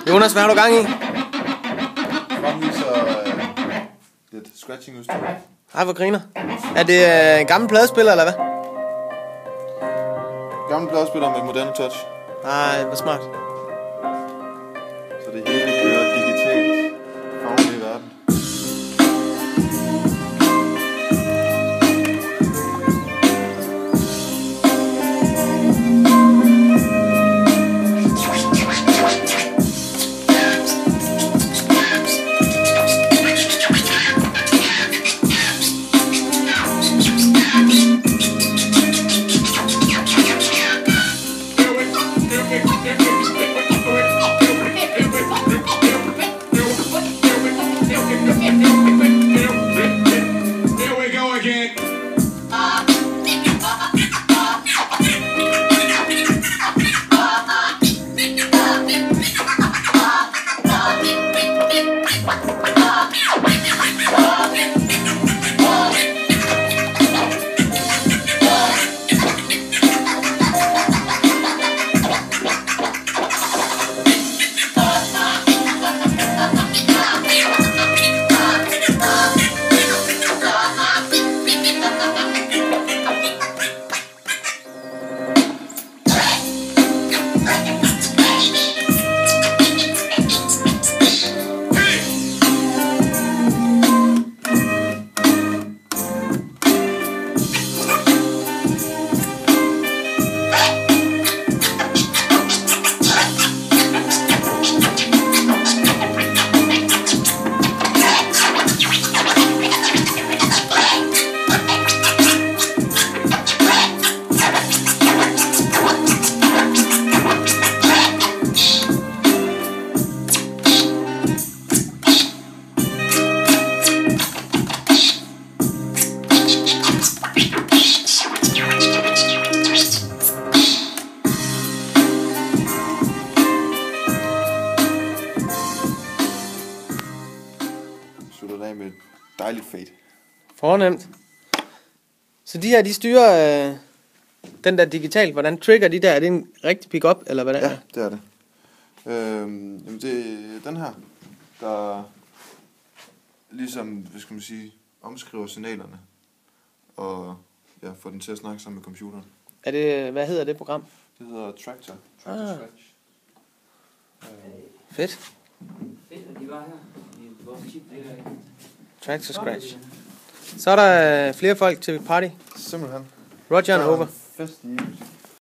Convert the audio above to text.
Jonas, hvad har du gang i? Fremviser lidt scratching-udstyr. Ej, hvor griner. Er det en gammel pladespiller, eller hvad? Gammel pladespiller med moderne touch. Nej, hvor smart. Så det hele kører digitalt. Faglig i verden. Slutter af med et dejligt fade. Fornemt. Så de her, de styrer den der digitalt. Hvordan trigger de der? Er det en rigtig pick-up, eller hvad det er? Ja, det er det. Jamen det er den her, der ligesom, hvad skal man sige, omskriver signalerne. Og ja, får den til at snakke sammen med computeren. Er det, hvad hedder det program? Det hedder Tractor. Scratch. Fedt. Fedt, at de var her. I vores chip ligger her. Tractor Scratch. Så er der flere folk til party. Simpelthen. Roger and over. Fest i